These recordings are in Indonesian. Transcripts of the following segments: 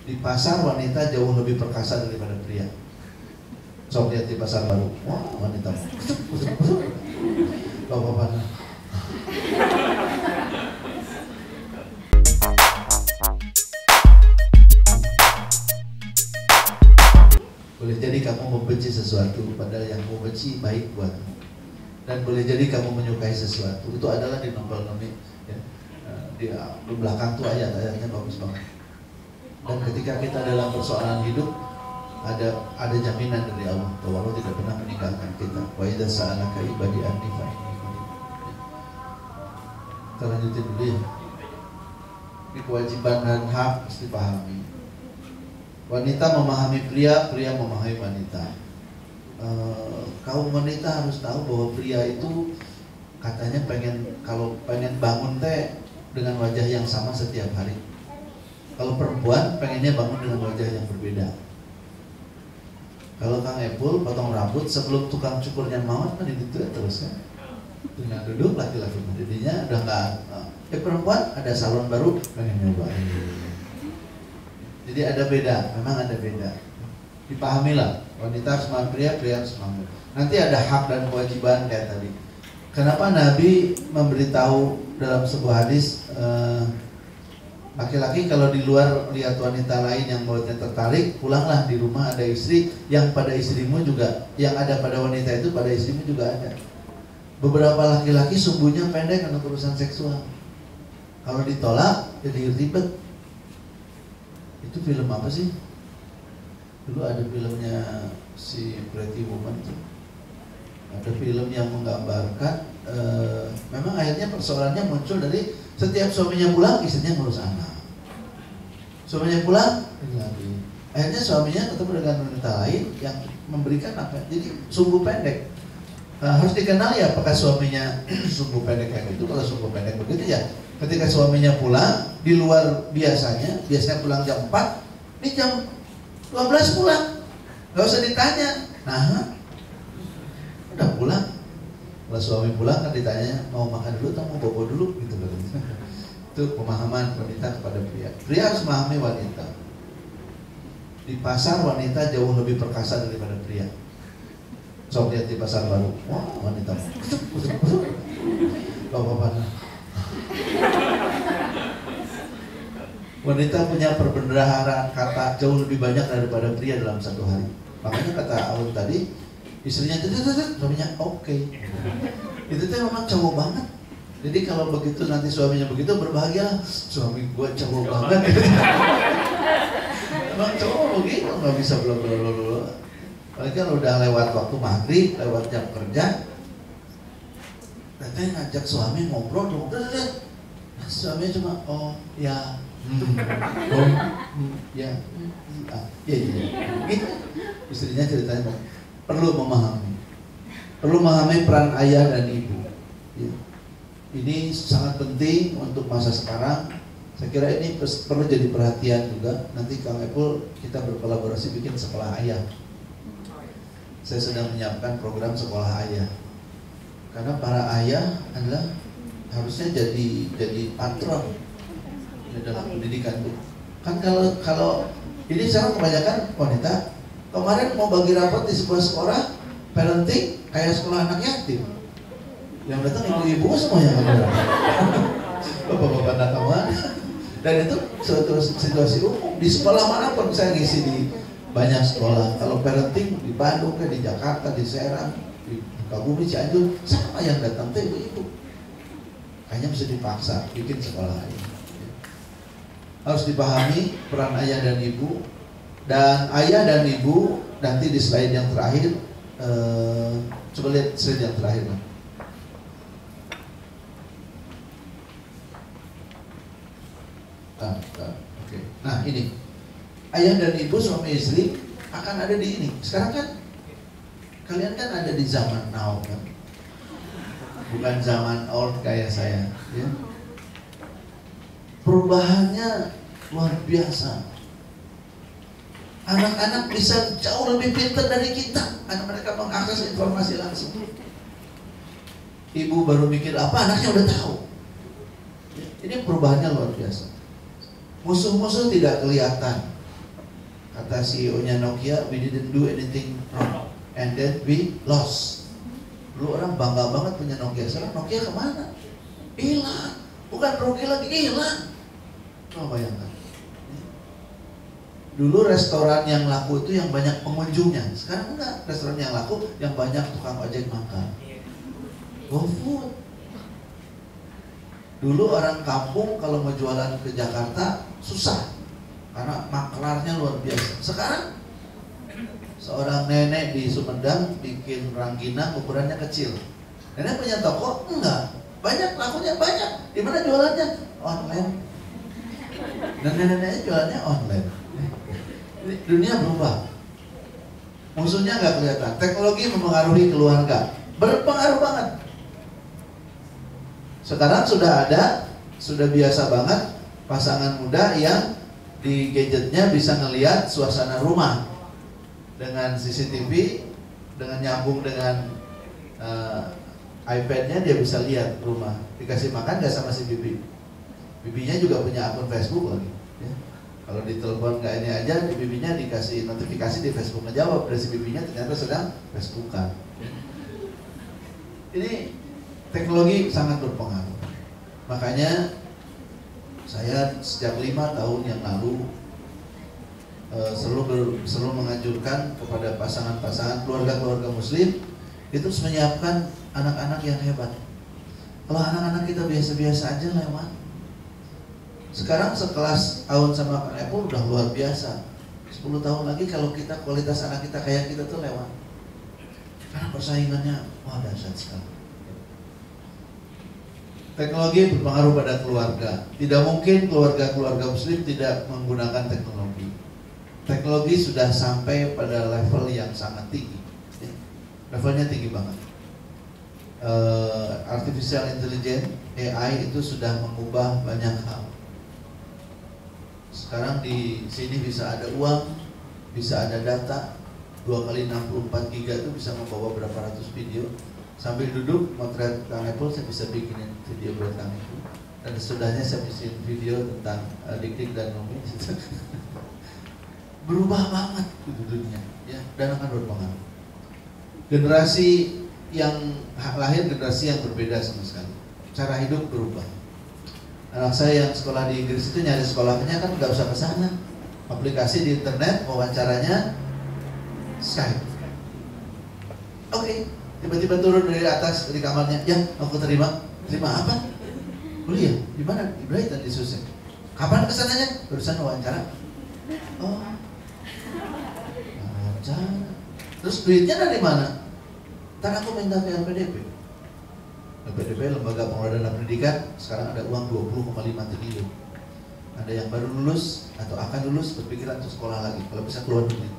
Di pasar wanita jauh lebih perkasa daripada pria. Sok lihat di pasar baru, wah wanita bapak-bapak. Boleh jadi kamu membenci sesuatu, padahal yang kamu benci baik buatmu. Dan boleh jadi kamu menyukai sesuatu, itu adalah di nomor-nomor ya. Di belakang tuh ayat-ayatnya bagus banget. Dan ketika kita dalam persoalan hidup, ada jaminan dari Allah bahwa Allah tidak pernah meninggalkan kita. Wa idza sa'alaka ibadi anni fa inni qarib. Kita lanjutin dulu ya. Ini kewajiban dan hak mesti pahami. Wanita memahami pria, pria memahami wanita. Kaum wanita harus tahu bahwa pria itu katanya kalau pengen bangun teh dengan wajah yang sama setiap hari. Kalau perempuan pengennya bangun dengan wajah yang berbeda. Kalau Kang Epul potong rambut sebelum tukang cukurnya maut kan itu terus kan. Dengan duduk laki-laki jadinya udah nggak. Perempuan ada salon baru pengen nyoba. Jadi ada beda, memang ada beda. Dipahamilah, wanita harus sama pria, pria harus sama. Nanti ada hak dan kewajiban kayak tadi. Kenapa Nabi memberitahu dalam sebuah hadis, laki-laki kalau di luar lihat wanita lain yang buatnya tertarik, pulanglah, di rumah ada istri, yang pada istrimu juga, yang ada pada wanita itu pada istrimu juga ada. Beberapa laki-laki sumbunya pendek karena urusan seksual. Kalau ditolak jadi ribet. Itu film apa sih? Dulu ada filmnya si Pretty Woman tuh. Ada film yang menggambarkan memang akhirnya persoalannya muncul dari setiap suaminya pulang, istrinya ngurus anak. Suaminya pulang, lagi. Akhirnya suaminya ketemu dengan wanita lain yang memberikan apa? Jadi sumbu pendek. Harus dikenal ya apakah suaminya sumbu pendek kayak gitu. Kalau sumbu pendek begitu ya, ketika suaminya pulang di luar biasanya pulang jam 4, ini jam 12 pulang, nggak usah ditanya. Nah, udah pulang. Kalau suami pulang kan ditanya mau makan dulu atau mau bobo dulu gitu loh. Itu pemahaman wanita kepada pria. Pria harus memahami wanita. Di pasar wanita jauh lebih perkasa daripada pria. Sok lihat di pasar baru, wah wanita bapak-bapak. Wanita punya perbendaharaan kata jauh lebih banyak daripada pria dalam satu hari. Makanya kata Aun tadi, istrinya suaminya oke. Itu tuh memang cowok banget. Jadi kalau begitu nanti suaminya begitu, berbahagia, suami gua cowok banget. Emang cowok begitu, nggak bisa belum. Apalagi kan udah lewat waktu maghrib, lewat jam kerja, katanya ngajak suami ngobrol dong, suaminya cuma oh ya, ya, gitu. Istrinya ceritanya perlu memahami peran ayah dan ibu. Ya. Ini sangat penting untuk masa sekarang. Saya kira ini perlu jadi perhatian juga. Nanti Kang Epul kita berkolaborasi bikin sekolah ayah. Saya sedang menyiapkan program sekolah ayah. Karena para ayah adalah harusnya jadi patron dalam pendidikan. Kan kalau ini sekarang kebanyakan wanita. Kemarin mau bagi rapat di sebuah sekolah parenting kayak sekolah anak yatim. Yang datang ibu-ibu semuanya kan. Bapak-bapak nakaman. Dan itu suatu situasi umum di sekolah manapun. Saya ngisi di banyak sekolah. Kalau parenting di Bandung, di Jakarta, di Serang, di Sukabumi, Cianjur, sama yang datang tuh ibu-ibu. Kayaknya bisa dipaksa bikin sekolah ayah. Harus dipahami peran ayah dan ibu. Dan ayah dan ibu nanti di slide yang terakhir, coba lihat slide yang terakhir. Oke. Nah ini ayah dan ibu suami istri akan ada di ini. Sekarang kan kalian kan ada di zaman now kan, bukan zaman old kayak saya. Ya. Perubahannya luar biasa. Anak-anak bisa jauh lebih pintar dari kita karena mereka mengakses informasi langsung. Ibu baru mikir apa, anaknya udah tahu. Ini perubahannya luar biasa. Musuh-musuh tidak kelihatan. Kata CEO-nya Nokia, we didn't do anything wrong, and then we lost. Dulu orang bangga banget punya Nokia, sekarang Nokia kemana? Hilang, bukan rugi lagi, hilang. Oh, bayangkan. Dulu restoran yang laku itu yang banyak pengunjungnya, sekarang enggak. Restoran yang laku yang banyak tukang ojek makan. GoFood. Dulu orang kampung kalau mau jualan ke Jakarta susah karena maklarnya luar biasa. Sekarang seorang nenek di Sumedang bikin rangginang ukurannya kecil. Nenek punya toko? Enggak. Banyak, lakunya banyak. Di mana jualannya? Online. Dan nenek-neneknya jualannya online. Dunia berubah. Musuhnya nggak kelihatan. Teknologi mempengaruhi keluarga. Berpengaruh banget. Sekarang sudah biasa banget pasangan muda yang di gadgetnya bisa ngelihat suasana rumah dengan CCTV, dengan nyambung dengan iPad-nya dia bisa lihat rumah. Dikasih makan nggak sama si bibi? Bibinya juga punya akun Facebook lagi. Ya. Kalau ditelepon nggak ini aja, di bibinya dikasih notifikasi di Facebook ngejawab. Dari si bibinya ternyata sedang Facebookan. Ini teknologi sangat berpengaruh. Makanya saya sejak 5 tahun yang lalu selalu menganjurkan kepada pasangan-pasangan keluarga-keluarga muslim itu harus menyiapkan anak-anak yang hebat. Kalau anak-anak kita biasa-biasa aja lewat. Sekarang sekelas Aun sama Kang Epul udah luar biasa. 10 tahun lagi kalau kita kualitas anak kita kayak kita tuh lewat. Karena persaingannya wah dahsyat sekali. Teknologi berpengaruh pada keluarga. Tidak mungkin keluarga-keluarga muslim tidak menggunakan teknologi. Teknologi sudah sampai pada level yang sangat tinggi. Levelnya tinggi banget. Artificial Intelligence, AI itu sudah mengubah banyak hal. Sekarang di sini bisa ada uang, bisa ada data. 2 kali 64 giga itu bisa membawa berapa ratus video. Sambil duduk motret Kang Epul, saya bisa bikinin video buat Kang Epul. Dan sesudahnya saya bikin video tentang Dik-Dik dan Nomi. Berubah banget dunia, ya, dan akan berpengaruh. Generasi yang lahir generasi yang berbeda sama sekali. Cara hidup berubah. Anak saya yang sekolah di Inggris itu nyari sekolahnya kan nggak usah ke sana. Aplikasi di internet, wawancaranya Skype. Oke. Tiba-tiba turun dari atas dari kamarnya, ya aku terima apa? Kuliah di mana? Di Brighton, di Sussex. Kapan kesananya? Barusan wawancara. Oh, wawancara. Terus duitnya dari mana? Ntar aku minta ke LPDP. LPDP Lembaga Pengelolaan Pendidikan sekarang ada uang 20,5 triliun. Ada yang baru lulus atau akan lulus berpikiran untuk sekolah lagi. Kalau bisa keluar negeri.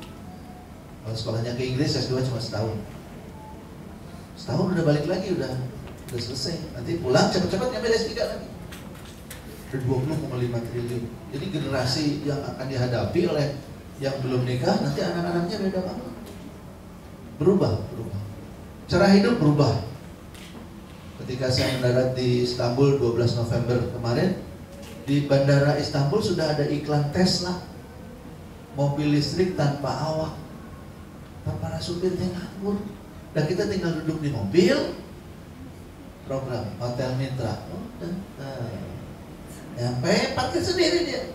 Kalau sekolahnya ke Inggris S2 cuma setahun. Setahun udah balik lagi, udah selesai. Nanti pulang cepat-cepat nyampe S3 lagi. Udah 20,5 triliun. Jadi generasi yang akan dihadapi oleh yang belum nikah, nanti anak-anaknya beda banget. Berubah. Cara hidup berubah. Ketika saya mendarat di Istanbul 12 November kemarin, di Bandara Istanbul sudah ada iklan Tesla. Mobil listrik tanpa awak. Para supirnya nganggur. Dan kita tinggal duduk di mobil, program Hotel Mitra, nyampe parkir sendiri dia.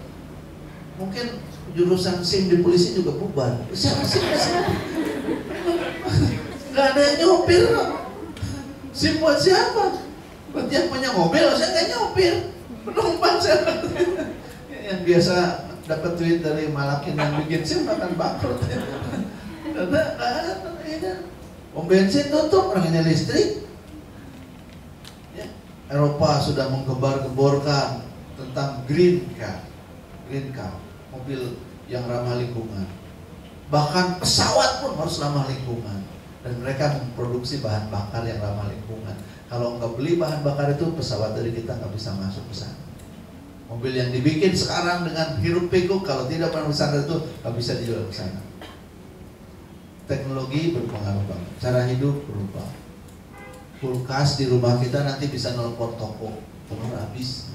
Mungkin jurusan SIM di polisi juga bubar. Siapa SIM? Gak ada yang nyopir kok. SIM buat siapa? Buat yang punya mobil, saya nggak nyopir. Penumpang siapa? Yang biasa dapat duit dari malakin yang bikin SIM akan bangkrut. Karena pom bensin tutup, orangnya listrik. Ya. Eropa sudah menggembar-gemborkan tentang green car, mobil yang ramah lingkungan. Bahkan pesawat pun harus ramah lingkungan. Dan mereka memproduksi bahan bakar yang ramah lingkungan. Kalau nggak beli bahan bakar itu, pesawat dari kita nggak bisa masuk ke sana. Mobil yang dibikin sekarang dengan hiruk pikuk, kalau tidak pernah standar itu nggak bisa dijual ke sana. Teknologi berpengaruh banget, cara hidup berubah. Kulkas di rumah kita nanti bisa nelpon toko, telur habis.